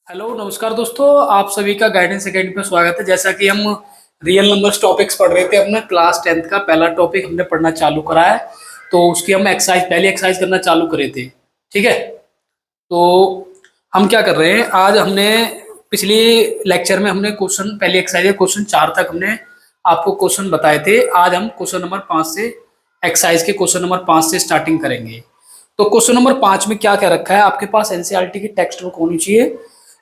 Hello नमस्कार दोस्तों, आप सभी का गाइडेंस एकेडमी में स्वागत है। जैसा कि हम रियल नंबर्स टॉपिक्स पढ़ रहे थे, अपना क्लास 10th का पहला टॉपिक हमने पढ़ना चालू करा है। तो उसकी हम पहली एक्सरसाइज करना चालू करे थे। ठीक है। तो हम क्या कर रहे हैं, आज हमने पिछली लेक्चर में हमने पहली एक्सरसाइज क्वेश्चन 4 तक हमने आपको क्वेश्चन बताए थे। आज हम क्वेश्चन नंबर 5 से एक्सरसाइज के क्वेश्चन नंबर 5 से स्टार्टिंग करेंगे। तो क्वेश्चन नंबर 5 में क्या क्या रखा है, आपके पास एनसीईआरटी की टेक्स्ट बुक होनी चाहिए।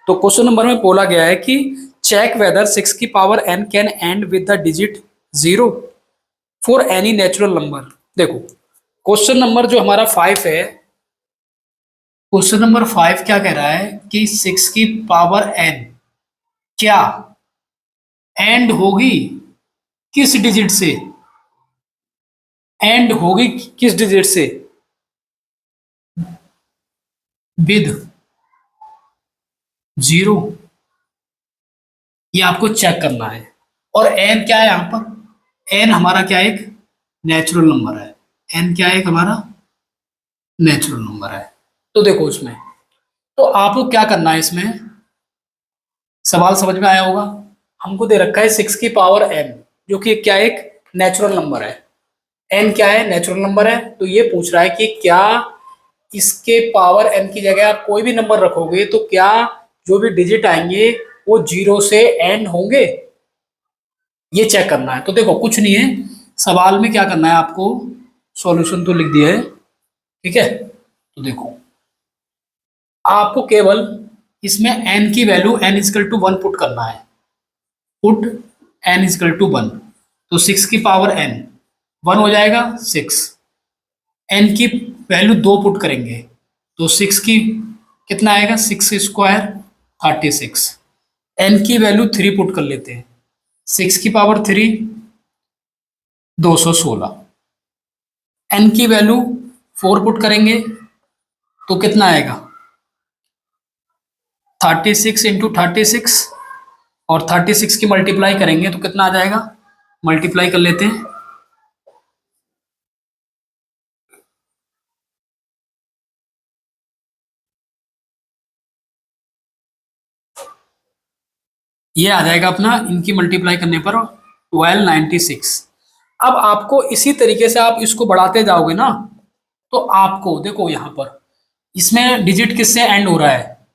तो क्वेश्चन नंबर में बोला गया है कि चेक वेदर 6 की power n can and with the digit 0 for any natural number. देखो, क्वेश्चन नंबर जो हमारा 5 है, क्वेश्चन नंबर 5 क्या कह रहा है कि 6 की पावर n क्या एंड होगी किस डिजिट से, एंड होगी किस डिजिट से, विद 0। ये आपको चेक करना है। और n क्या है यहां पर, n हमारा क्या है, एक नेचुरल नंबर है। n क्या है, एक हमारा नेचुरल नंबर है। तो देखो इसमें, तो आपको क्या करना है, इसमें सवाल समझ में आया होगा। हमको दे रखा है 6 की पावर n, जो कि क्या है, एक नेचुरल नंबर है। n क्या है, नेचुरल नंबर है। तो ये पूछ रहा है कि क्या इसके पावर n की जगह आप कोई भी नंबर रखोगे तो क्या जो भी डिजिट आएंगे वो 0 से एंड होंगे, ये चेक करना है। तो देखो कुछ नहीं है, सवाल में क्या करना है आपको, सॉल्यूशन तो लिख दिया है। ठीक है। तो देखो, आपको केवल इसमें n की value n is equal to 1 put करना है। Put n is equal to 1। तो 6 की पावर n 1 हो जाएगा 6। n की वैल्यू 2 पुट करेंगे तो 6 की कितना आएगा, 6 स्क्वायर 36। n की वैल्यू 3 पुट कर लेते हैं, 6 की पावर 3 216। n की वैल्यू 4 पुट करेंगे तो कितना आएगा, 36 इंटू 36। और 36 की मल्टीप्लाई करेंगे तो कितना आ जाएगा, मल्टीप्लाई कर लेते हैं। ये आ जाएगा अपना, इनकी मल्टीप्लाई करने पर 1296। अब आपको इसी तरीके से आप इसको बढ़ाते जाओगे ना, तो आपको देखो यहां पर इसमें डिजिट किससे एंड हो रहा है,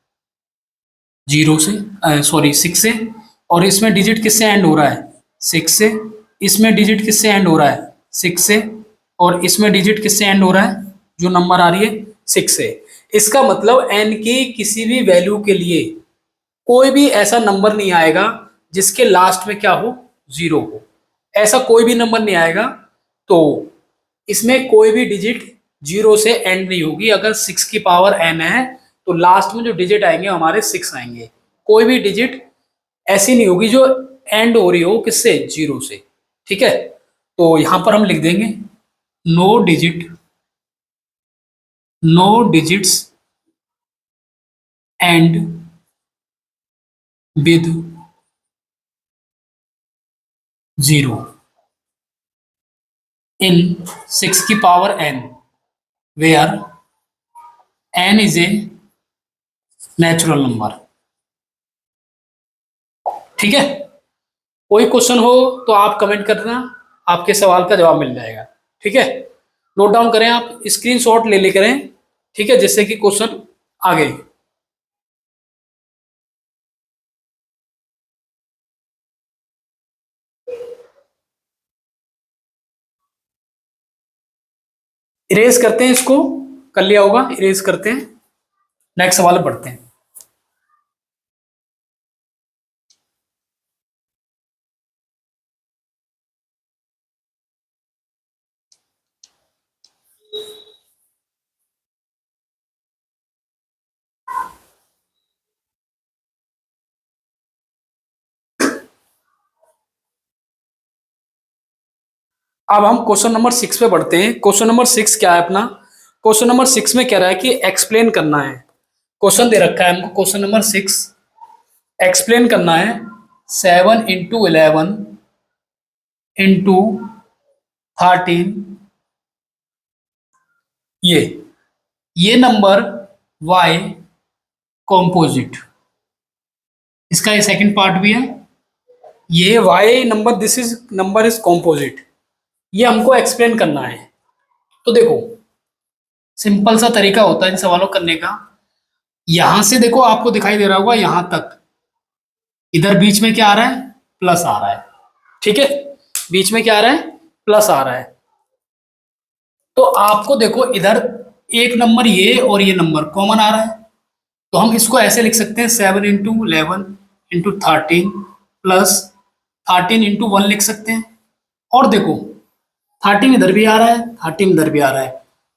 0 से, सॉरी 6 से। और इसमें डिजिट किससे एंड हो रहा है, 6 से। इसमें डिजिट किससे एंड हो रहा है, 6 से। और इसमें डिजिट किससे एंड हो रहा है, जो नंबर आ रही है 6 से। इसका मतलब n की किसी भी वैल्यू के लिए कोई भी ऐसा नंबर नहीं आएगा जिसके लास्ट में क्या हो, 0 हो। ऐसा कोई भी नंबर नहीं आएगा। तो इसमें कोई भी डिजिट 0 से एंड नहीं होगी। अगर 6 की पावर n है तो लास्ट में जो डिजिट आएंगे हमारे 6 आएंगे। कोई भी डिजिट ऐसी नहीं होगी जो एंड हो रही हो किससे, 0 से। ठीक है। तो यहां पर हम लिख देंगे no digit, no digits and with 0 in 6 की power n where n is a natural number. ठीक है। कोई क्वेश्चन हो तो आप कमेंट करना, आपके सवाल का जवाब मिल जाएगा। ठीक है। नोट डाउन करें, आप स्क्रीनशॉट ले ले करें। ठीक है, जिससे कि क्वेश्चन आगे। इरेज करते हैं इसको, कर लिया होगा, इरेज करते हैं। नेक्स्ट सवाल पढ़ते हैं। अब हम क्वेश्चन नंबर 6 पे बढ़ते हैं। क्वेश्चन नंबर 6 क्या है अपना, क्वेश्चन नंबर 6 में कह रहा है कि एक्सप्लेन करना है। क्वेश्चन दे रखा है हमको, क्वेश्चन नंबर 6 एक्सप्लेन करना है। 7 into 11 into 13, ये नंबर y कॉम्पोजिट, इसका ये सेकंड पार्ट भी है। ये why number, this is number is composite, ये हमको एक्सप्लेन करना है। तो देखो, सिंपल सा तरीका होता है इन सवालों करने का। यहां से देखो, आपको दिखाई दे रहा होगा यहां तक, इधर बीच में क्या आ रहा है, प्लस आ रहा है। ठीक है, बीच में क्या आ रहा है, प्लस आ रहा है। तो आपको देखो इधर एक नंबर ये और ये नंबर कॉमन आ रहा है, तो हम इसको ऐसे लिख सकते हैं 7 × 11 × 13 प्लस 13 × 1 लिख सकते हैं। और देखो 13 इधर भी आ रहा है, 13 इधर भी आ रहा है,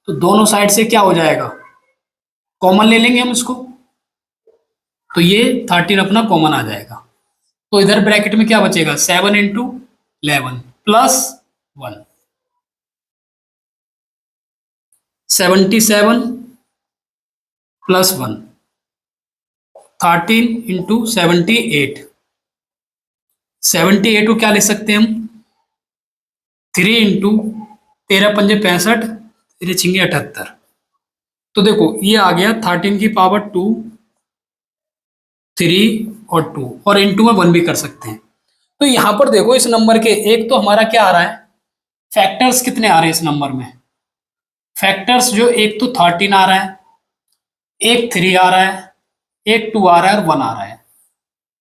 तो दोनों साइड से क्या हो जाएगा, कॉमन ले लेंगे हम इसको, तो ये 13 अपना कॉमन आ जाएगा। तो इधर ब्रैकेट में क्या बचेगा, 7 × 11 +1, 77 +1, 13 × 78, 78 को क्या लिख सकते हैं हम, 3 × 13 × 5 = 65, 3 × 6 = 78। तो देखो ये आ गया 13 की पावर 2, 3 और 2, और इंटू में 1 भी कर सकते हैं। तो यहां पर देखो इस नंबर के एक तो हमारा क्या आ रहा है, फैक्टर्स कितने आ रहे हैं इस नंबर में, फैक्टर्स जो एक तो 13 आ रहा है, एक 3 आ रहा है, एक 2 आ रहा है और 1 आ रहा है।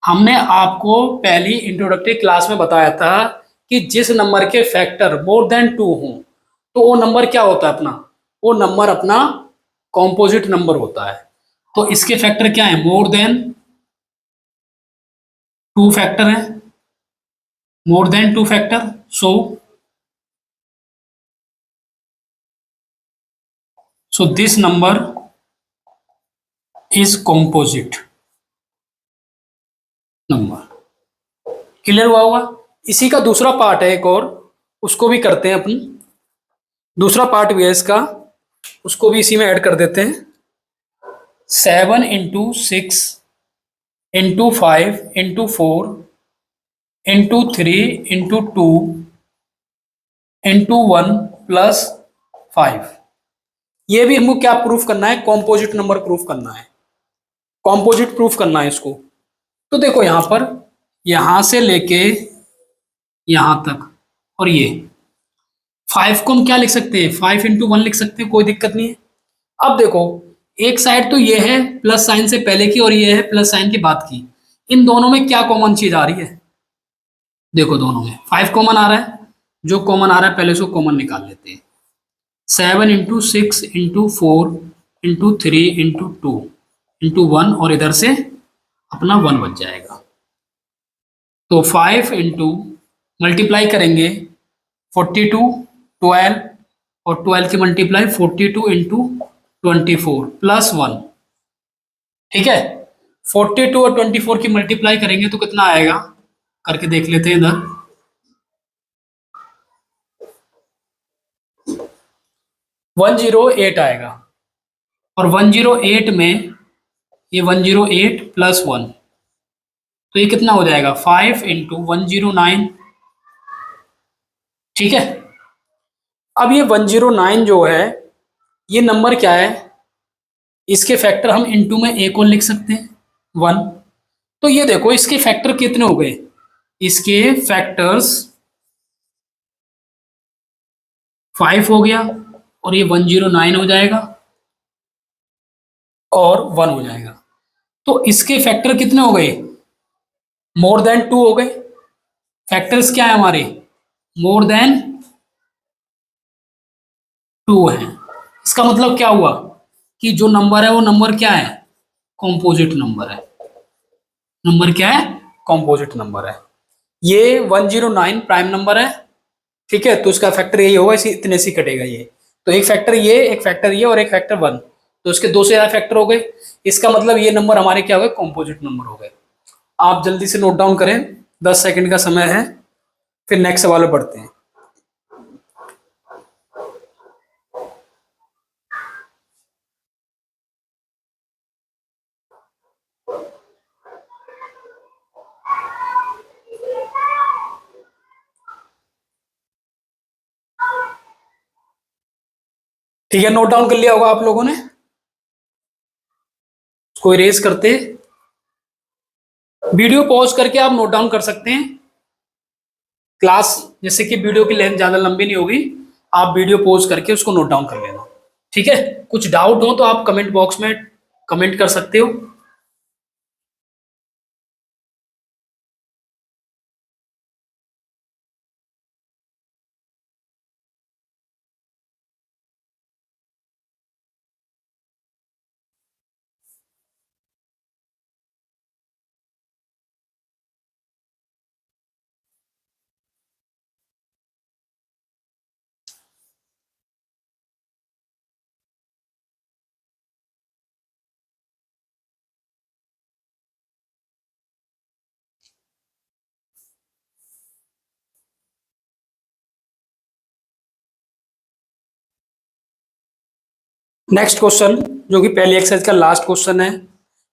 हमने आपको पहली इंट्रोडक्टरी क्लास में बताया था कि जिस नंबर के फैक्टर मोर देन 2 हों, तो वो नंबर क्या होता है अपना, वो नंबर अपना कॉम्पोजिट नंबर होता है। तो इसके फैक्टर क्या है, मोर देन 2 फैक्टर है, more than 2 factor, so this number is composite number। Clear हुआ होगा। इसी का दूसरा पार्ट है एक और, उसको भी करते हैं अपन, दूसरा पार्ट भी है इसका, उसको भी इसी में ऐड कर देते हैं। 7 × 6 × 5 × 4 × 3 × 2 × 1 + 5, ये भी हमको क्या प्रूफ करना है, कॉम्पोजिट नंबर प्रूफ करना है, कॉम्पोजिट प्रूफ करना है इसको। तो देखो यहां पर, यहां से लेके यहां तक, और ये 5 को हम क्या लिख सकते हैं, 5 × 1 लिख सकते हैं, कोई दिक्कत नहीं है। अब देखो एक साइड तो ये है प्लस साइन से पहले की, और ये है प्लस साइन के बाद की, इन दोनों में क्या कॉमन चीज आ रही है, देखो दोनों में 5 कॉमन आ रहा है, जो कॉमन आ रहा है पहले उसको कॉमन निकाल लेते हैं। 7 × 6 × 4 × 3 × 2 × 1, और इधर से अपना 1 बच जाएगा। तो 5 इंटू मल्टीप्लाई करेंगे 42, 12, और 12 की मल्टीप्लाई 42 × 24 +1। ठीक है, 42 और 24 की मल्टीप्लाई करेंगे तो कितना आएगा, करके देख लेते हैं इधर। 108 आएगा, और 108 में ये 108 +1, तो ये कितना हो जाएगा, 5 × 109। ठीक है, अब ये 109 जो है, ये नंबर क्या है, इसके फैक्टर हम इनटू में एक और लिख सकते हैं, 1। तो ये देखो इसके फैक्टर कितने हो गए, इसके फैक्टर्स 5 हो गया, और ये 109 हो जाएगा, और 1 हो जाएगा। तो इसके फैक्टर कितने हो गए, मोर देन 2 हो गए। फैक्टर्स क्या है हमारे, मोर देन 2 है। इसका मतलब क्या हुआ कि जो नंबर है वो नंबर क्या है, कॉम्पोजिट नंबर है। नंबर क्या है, कॉम्पोजिट नंबर है। ये 109 प्राइम नंबर है। ठीक है, तो उसका फैक्टर यही होगा, इसी इतने से कटेगा ये। तो एक फैक्टर ये, एक फैक्टर ये, और एक फैक्टर 1, तो इसके 2 से ज्यादा फैक्टर हो गए। इसका मतलब ये नंबर हमारे क्या हो गए, कॉम्पोजिट नंबर हो गए। आप जल्दी से नोट डाउन करें, 10 सेकंड का समय है, फिर नेक्स्ट सवाल में पढ़ते हैं। ठीक है, नोट डाउन कर लिया होगा आप लोगों ने, उसको इरेज करते वीडियो पॉज करके आप नोट डाउन कर सकते हैं क्लास, जैसे कि वीडियो की लेंथ ज्यादा लंबी नहीं होगी, आप वीडियो पॉज करके उसको नोट डाउन कर लेना। ठीक है, कुछ डाउट हो तो आप कमेंट बॉक्स में कमेंट कर सकते हो। नेक्स्ट क्वेश्चन, जो कि पहली एक्सरसाइज का लास्ट क्वेश्चन है,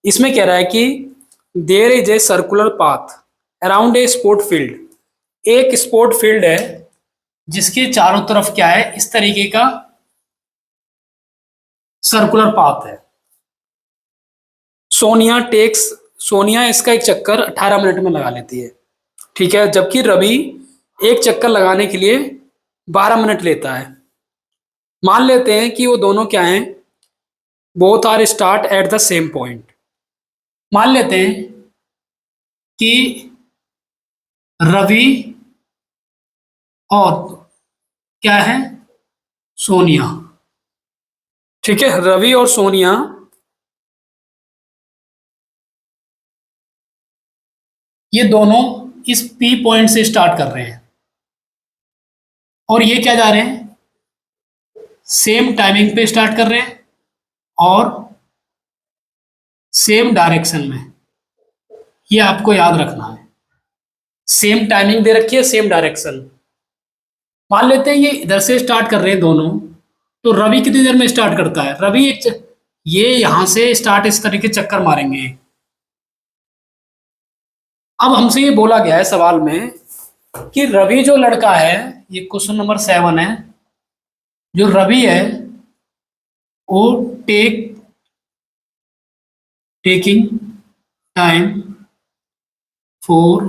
इसमें कह रहा है कि there is a circular path around a sport field. एक स्पोर्ट फील्ड है जिसके चारों तरफ क्या है, इस तरीके का सर्कुलर पाथ है। सोनिया टेक्स सोनिया इसका एक चक्कर 18 मिनट में लगा लेती है, ठीक है, जबकि रवि एक चक्कर लगाने के लिए 12 मिनट लेता है। मान लेते हैं कि वो दोनों क्या हैं, both are start at the same point. मान लेते हैं कि रवि और क्या है, सोनिया, ठीक है, रवि और सोनिया ये दोनों इस पी पॉइंट से स्टार्ट कर रहे हैं और ये क्या जा रहे हैं, सेम टाइमिंग पे स्टार्ट कर रहे हैं और सेम डायरेक्शन में। ये आपको याद रखना है, सेम टाइमिंग दे रखी है, सेम डायरेक्शन। मान लेते हैं ये इधर से स्टार्ट कर रहे हैं दोनों, तो रवि कितनी देर में स्टार्ट करता है, रवि ये यहां से स्टार्ट इस तरीके चक्कर मारेंगे। अब हमसे ये बोला गया है सवाल में कि रवि जो लड़का है, ये क्वेश्चन नंबर 7 है, जो रवि है वो taking time for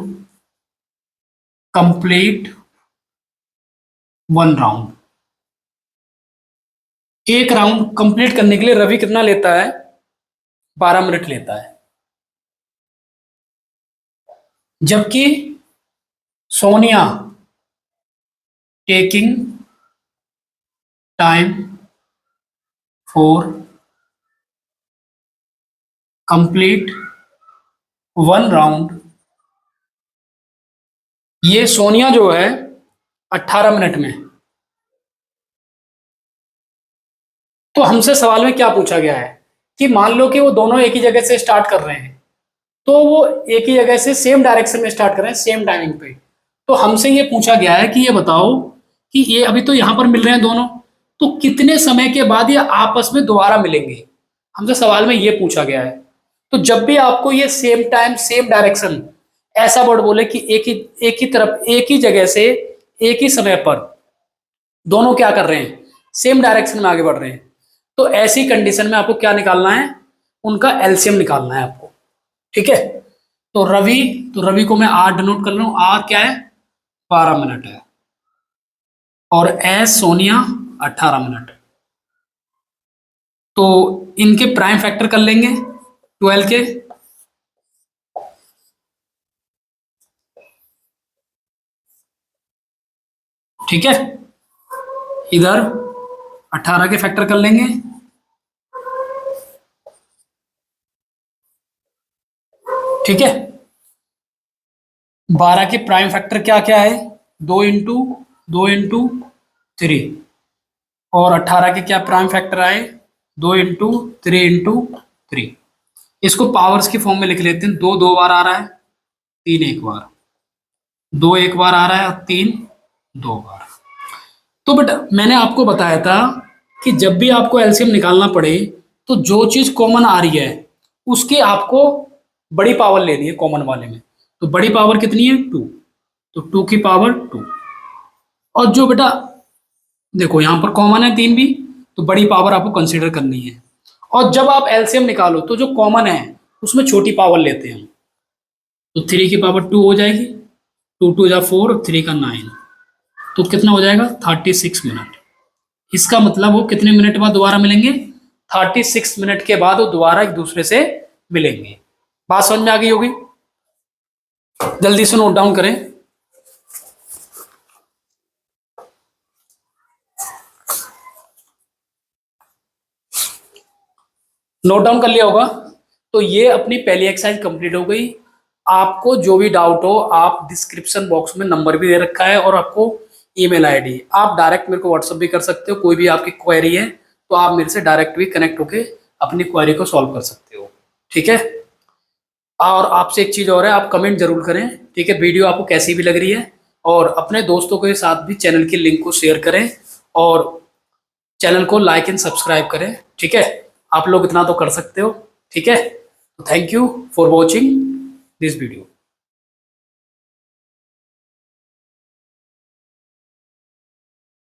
complete 1 round. एक राउंड कंप्लीट करने के लिए रवि कितना लेता है, 12 मिनट लेता है, जबकि Sonia taking time for complete 1 round, ये सोनिया जो है 18 मिनट में। तो हमसे सवाल में क्या पूछा गया है कि मान लो कि वो दोनों एक ही जगह से स्टार्ट कर रहे हैं, तो वो एक ही जगह से सेम डायरेक्शन में स्टार्ट कर रहे हैं, सेम टाइमिंग पे। तो हमसे ये पूछा गया है कि ये बताओ कि ये अभी तो यहां पर मिल रहे हैं दोनों, तो कितने समय के बाद ये आपस में दोबारा मिलेंगे। हमसे सवाल में ये पूछा गया है। तो जब भी आपको ये सेम टाइम सेम डायरेक्शन ऐसा वर्ड बोले कि एक ही तरफ एक ही जगह से एक ही समय पर दोनों क्या कर रहे हैं, सेम डायरेक्शन में आगे बढ़ रहे हैं, तो ऐसी कंडीशन में आपको क्या निकालना है, उनका एलसीएम निकालना है आपको। ठीक है, तो रवि को मैं आर डिनोट कर रहा हूं, आर क्या है, 12 मिनट है, और एस सोनिया 18 मिनट। तो इनके प्राइम फैक्टर कर लेंगे 12 के, ठीक है, इधर 18 के फैक्टर कर लेंगे, ठीक है। 12 के प्राइम फैक्टर क्या क्या है, 2 इंटू 3, और 18 के क्या प्राइम फैक्टर आए, 2 इंटू 3 इंटू 3। इसको पावर्स की फॉर्म में लिख लेते हैं, 2 2 बार आ रहा है, 3 1 बार, 2 1 बार आ रहा है और 3 2 बार। तो बेटा मैंने आपको बताया था कि जब भी आपको एलसीएम निकालना पड़े तो जो चीज कॉमन आ रही है उसकी आपको बड़ी पावर लेनी है कॉमन वाले में। तो बड़ी पावर कितनी है, 2, तो 2 की पावर 2। और जो बेटा देखो यहां पर कॉमन है 3 भी, तो बड़ी पावर आपको कंसीडर करनी है। और जब आप एलसीएम निकालो तो जो कॉमन है उसमें छोटी पावर लेते हैं हम। तो 3 की पावर 2 हो जाएगी, 2 2 जा 4 और 3 का 9, तो कितना हो जाएगा 36 मिनट। इसका मतलब वो कितने मिनट बाद दोबारा मिलेंगे, 36 मिनट के बाद वो दोबारा एक दूसरे से मिलेंगे। बात समझ में आ गई होगी, जल्दी से नोट डाउन करें। नोट डाउन कर लिया होगा। तो ये अपनी पहली एक्सरसाइज कंप्लीट हो गई। आपको जो भी डाउट हो, आप डिस्क्रिप्शन बॉक्स में नंबर भी दे रखा है और आपको ईमेल आईडी, आप डायरेक्ट मेरे को व्हाट्सअप भी कर सकते हो। कोई भी आपकी क्वेरी है तो आप मेरे से डायरेक्ट भी कनेक्ट होके अपनी क्वेरी को सॉल्व कर सकते हो, ठीक है। और आपसे एक चीज़ और है, आप कमेंट जरूर करें, ठीक है, वीडियो आपको कैसी भी लग रही है, और अपने दोस्तों के साथ भी चैनल की लिंक को शेयर करें और चैनल को लाइक एंड सब्सक्राइब करें, ठीक है। आप लोग इतना तो कर सकते हो, ठीक है। Thank you for watching this video.